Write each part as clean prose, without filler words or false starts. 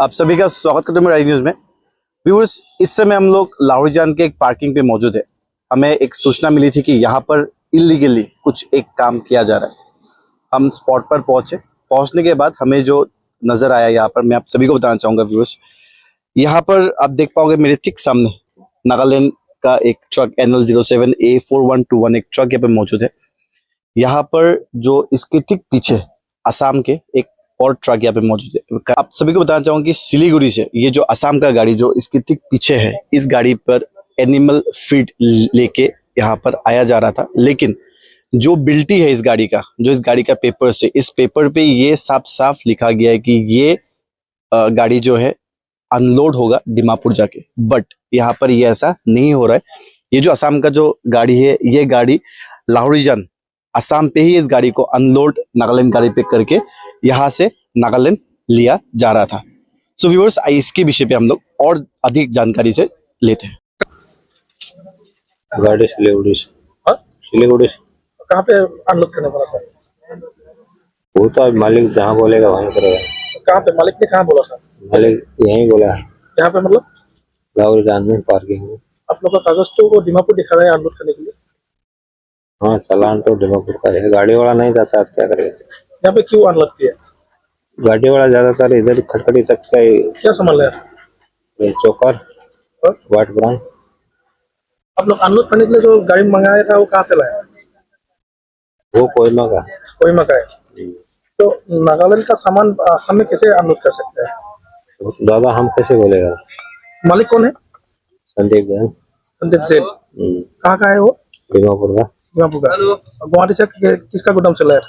आप सभी का स्वागत करते हैं मेरा न्यूज में। व्यूअर्स, इस समय हम लोग लाहौरीजान के एक पार्किंग पे मौजूद है। हमें एक सूचना मिली थी कि यहाँ पर इलीगली कुछ एक काम किया जा रहा है। हम स्पॉट पर पहुंचने के बाद हमें जो नजर आया यहाँ पर मैं आप सभी को बताना चाहूंगा। व्यूअर्स, यहाँ पर आप देख पाओगे मेरे ठीक सामने नागालैंड का एक ट्रक NL07 A4121 एक ट्रक यहाँ पे मौजूद है। यहाँ पर जो इसके ठीक पीछे असम के एक और ट्रक यहाँ पे मौजूद है। आप सभी को बताना चाहूंगा कि सिलीगुड़ी से ये जो असम का गाड़ी जो इसके ठीक पीछे है, इस गाड़ी पर एनिमल फीड लेके यहाँ पर आया जा रहा था। लेकिन जो बिल्टी है इस गाड़ी का, जो इस गाड़ी का पेपर से, इस पेपर पे ये साफ साफ लिखा गया है कि ये गाड़ी जो है अनलोड होगा दीमापुर जाके। बट यहाँ पर ये ऐसा नहीं हो रहा है। ये जो असम का जो गाड़ी है, ये गाड़ी लाहौरीजान असम पे ही इस गाड़ी को अनलोड नागालैंड गाड़ी पे करके यहाँ से नागालैंड लिया जा रहा था। सो व्यूअर्स, इसके विषय पे हम लोग और अधिक जानकारी से लेते हैं। गाड़ी सिलीगुड़ी से कहाँ पे अनलोड करने वाला था? वो तो अब मालिक जहाँ बोलेगा वहीं करेगा। कहाँ पे मालिक ने कहाँ बोला था? मालिक यहीं बोला है, यहाँ पे मतलब लाहौरीजान में पार्किंग में। आप लोग का कागज तो वो दीमापुर दिखा रहा है अनलोड करने के लिए। हाँ, चालान तो दीमापुर का है। गाड़ी वाला नहीं जाता है, क्या करेगा? यहाँ पे क्यों अनलोड किया? गाड़ी वाला ज्यादातर इधर खटखटी तक का ही क्या सामान लाया? ये चोकर और? वाट ब्राउन। आप लोग अनलोड करने के लिए जो गाड़ी मंगाया था वो कहाँ से लाया? वो कोहिमा का। कोहिमा का है। तो नागालैंड का सामान असम में कैसे अनलोड कर सकते हैं? तो दादा हम कैसे बोलेगा? मालिक कौन है? संदीप जैन। संदीप जैन। कहाँ का है वो? दीमापुर का। दीमापुर का। गुवाहाटी से किसका गोदाम से लाया?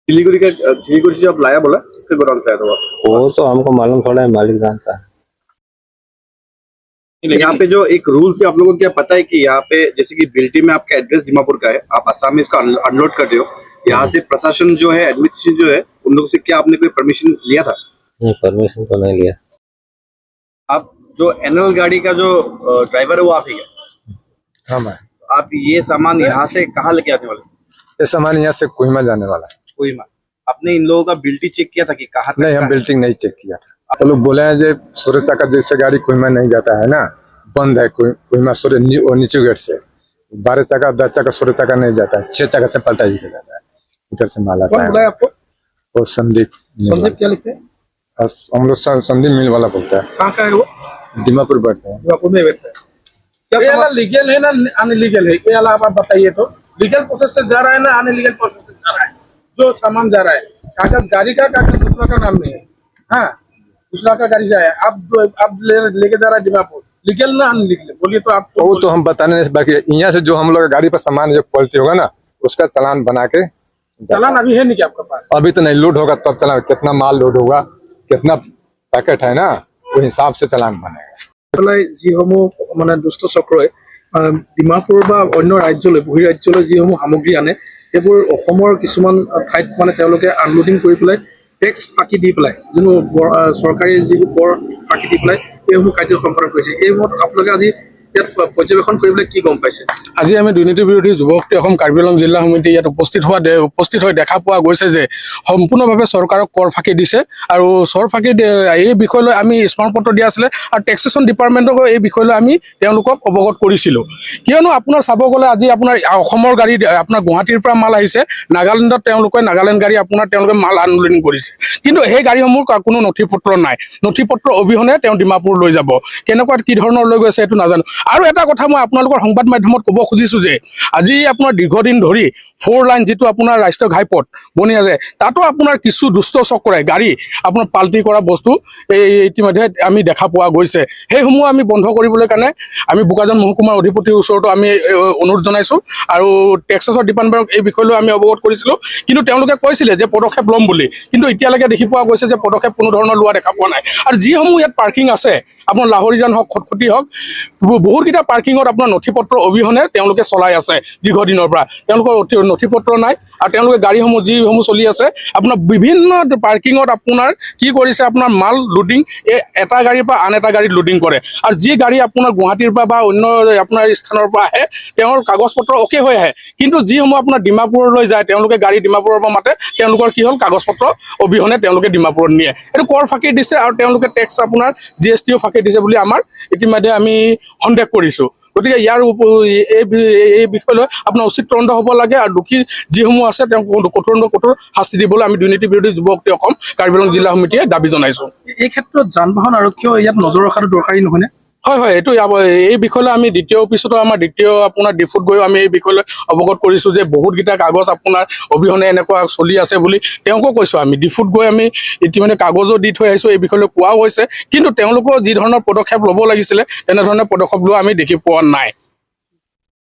सिलीगुड़ी से जब लाया बोला इसके गोदाम से आया था वो तो हमको मालूम थोड़ा है, मालिक जानता है। यहाँ पे जो एक रूल से आप लोगों को क्या पता है कि यहाँ पे जैसे कि बिल्टी में आपका एड्रेस दीमापुर का है, आप असम में इसको अनलोड कर रहे हो, यहाँ से प्रशासन जो है, एडमिनिस्ट्रेशन जो है, उन लोगों से क्या आपने कोई परमिशन लिया था? नहीं, परमिशन तो नहीं लिया। आप जो NL गाड़ी का जो ड्राइवर है वो आप ही है? हाँ मैं। आप ये सामान यहाँ से कहाँ लेके आने वाले? ये सामान यहाँ से कोहिमा जाने वाला है। कोहिमा। आपने इन लोगों का बिल्टी चेक किया था कि कहाँ तक? नहीं, हम बिल्डिंग नहीं चेक किया था। वो लोग बोले हैं जो सुरक्षा का जैसे गाड़ी कोहिमा नहीं जाता है ना, बंद है कोहिमा नीचे गेट से 12 चक्का 10 चक्का 16 चक्का नहीं जाता है, 6 चक्का से पलटा ही जाता है। इधर से माल आता कौन बुलाया है। आपको? वो संदीप क्या लिखते हैं? हम लोग संदीप मिल वाला बोलता है। कहाँ का है वो? दीमापुर बैठते हैं। दीमापुर में बैठता है। क्या सामान लीगल है ना अनलीगल है? ये अलावा आप बताइए तो। लीगल प्रोसेस से जा रहा है ना अनलीगल प्रोसेस से जा रहा है? जो सामान जा रहा है कागज, गाड़ी का कागज दूसरा का नाम में है। हाँ, दूसरा का गाड़ी से आया, आप लेके जा रहा है दीमापुर, लीगल ना अनलीगल? बोलिए तो आप। वो तो हम बताने नहीं, बाकी यहाँ से जो हम लोग गाड़ी पर सामान जो क्वालिटी होगा ना, उसका चालान बना के। चालान अभी है नहीं क्या आपके पास? अभी तो नहीं, लोड होगा तब चालान, कितना माल लोड होगा, कितना पैकेट है ना, वो हिसाब से चालान बनेगा। যিসমূহ মানে দুষ্ট চক্ৰই ডিমাপুৰ বা অন্য ৰাজ্যলৈ বহিৰাজ্যলৈ যিসমূহ সামগ্ৰী আনে, সেইবোৰ অসমৰ কিছুমান ঠাইত মানে তেওঁলোকে আনলোডিং কৰি পেলাই টেক্স ফাঁকি দি পেলাই, যোনো চৰকাৰী যিবোৰ কৰ ফাঁকি দি পেলাই এইসমূহ কাৰ্য সম্পাদন কৰিছে। এইসমূহত আপোনালোকে আজি ইয়াত পৰ্যবেক্ষণ কৰিবলৈ কি গম পাইছে? আজি আমি দুৰ্নীতি বিৰোধী যুৱ শক্তি অসম কাৰ্বি আংলং জিলা সমিতি ইয়াত উপস্থিত হৈ দেখা পোৱা গৈছে যে সম্পূৰ্ণভাৱে চৰকাৰক কৰ ফাঁকি দিছে। আৰু চৰ ফাঁকি এই বিষয়লৈ আমি স্মাৰকপত্ৰ দিয়া আছিলে আৰু টেক্সেশ্যন ডিপাৰ্টমেণ্টকো এই বিষয়লৈ আমি তেওঁলোকক অৱগত কৰিছিলোঁ। কিয়নো আপোনাৰ চাব গ'লে আজি আপোনাৰ অসমৰ গাড়ী, আপোনাৰ গুৱাহাটীৰ পৰা মাল আহিছে, নাগালেণ্ডত তেওঁলোকে নাগালেণ্ড গাড়ী তেওঁলোকে মাল আনলোডিং কৰিছে, কিন্তু সেই গাড়ীসমূহ কোনো নথি পত্ৰ নাই। নথি পত্ৰ অবিহনে তেওঁ ডিমাপুৰ লৈ যাব। কেনেকুৱা কি ধৰণৰ লৈ গৈছে সেইটো নাজানো। আৰু এটা কথা মই আপোনালোকৰ সংবাদ মাধ্যমত ক'ব খুজিছোঁ যে আজি আপোনাৰ দীৰ্ঘদিন ধৰি 4 লাইন যিটো আপোনাৰ ৰাষ্ট্ৰীয় ঘাইপথ বনি আছে, তাতো আপোনাৰ কিছু দুষ্ট চক্ৰই গাড়ী আপোনাৰ পাল্টি কৰা বস্তু ইতিমধ্যে আমি দেখা পোৱা গৈছে। সেইসমূহ আমি বন্ধ কৰিবলৈ কাৰণে আমি বোকাজান মহকুমাৰ অধিপতিৰ ওচৰতো আমি অনুৰোধ জনাইছোঁ আৰু টেক্সেছৰ ডিপাৰ্টমেণ্টক এই বিষয়লৈ আমি অৱগত কৰিছিলোঁ, কিন্তু তেওঁলোকে কৈছিলে যে পদক্ষেপ ল'ম বুলি, কিন্তু এতিয়ালৈকে দেখি পোৱা গৈছে যে পদক্ষেপ কোনো ধৰণৰ লোৱা দেখা পোৱা নাই। আৰু যিসমূহ ইয়াত পাৰ্কিং আছে, আপোনাৰ লাহৰীজান হওক, খটখটি হওক, বহুতকেইটা পাৰ্কিঙত আপোনাৰ নথি পত্ৰ অবিহনে তেওঁলোকে চলাই আছে দীৰ্ঘদিনৰ পৰা। তেওঁলোকৰ নথি পত্ৰ নাই আৰু তেওঁলোকে গাড়ীসমূহ যিসমূহ চলি আছে আপোনাৰ বিভিন্ন পাৰ্কিঙত আপোনাৰ কি কৰিছে আপোনাৰ মাল লোডিং এটা গাড়ীৰ পৰা আন এটা গাড়ীত লোডিং কৰে আৰু যি গাড়ী আপোনাৰ গুৱাহাটীৰ পৰা বা অন্য আপোনাৰ স্থানৰ পৰা আহে তেওঁৰ কাগজ পত্ৰ অকে হৈ আহে কিন্তু যিসমূহ আপোনাৰ ডিমাপুৰলৈ যায় তেওঁলোকে গাড়ী ডিমাপুৰৰ পৰা মাতে তেওঁলোকৰ কি হ'ল কাগজ পত্ৰ অবিহনে তেওঁলোকে ডিমাপুৰত নিয়ে এইটো কৰ ফাঁকি দিছে আৰু তেওঁলোকে টেক্স আপোনাৰ GSTও ফাঁকি দিছে বুলি আমাৰ ইতিমধ্যে আমি সন্দেহ কৰিছোঁ গতিকে ইয়াৰ এই বিষয় লৈ আপোনাৰ উচিত তদন্ত হ'ব লাগে আৰু দোষী যিসমূহ আছে তেওঁক কঠোৰ শাস্তি দিবলৈ আমি দুৰ্নীতি বিৰোধী যুৱ শক্তি অসম কাৰ্বি আংলং জিলা সমিতিয়ে দাবী জনাইছোঁ এই ক্ষেত্ৰত যান বাহন আৰক্ষীও ইয়াত নজৰ ৰখাটো দৰকাৰী নহয়নে হয় এইটো এই বিষয়লৈ আমি দ্বিতীয় অফিচতো আমাৰ দ্বিতীয় আপোনাৰ ডিফুত গৈও আমি এই বিষয়লৈ অৱগত কৰিছোঁ যে বহুতকেইটা কাগজ আপোনাৰ অবিহনে এনেকুৱা চলি আছে বুলি তেওঁকো কৈছোঁ আমি ডিফুত গৈ আমি ইতিমধ্যে কাগজো দি থৈ আহিছোঁ এই বিষয়লৈ কোৱাও হৈছে কিন্তু তেওঁলোকৰ যি ধৰণৰ পদক্ষেপ ল'ব লাগিছিলে তেনেধৰণে পদক্ষেপ লোৱা আমি দেখি পোৱা নাই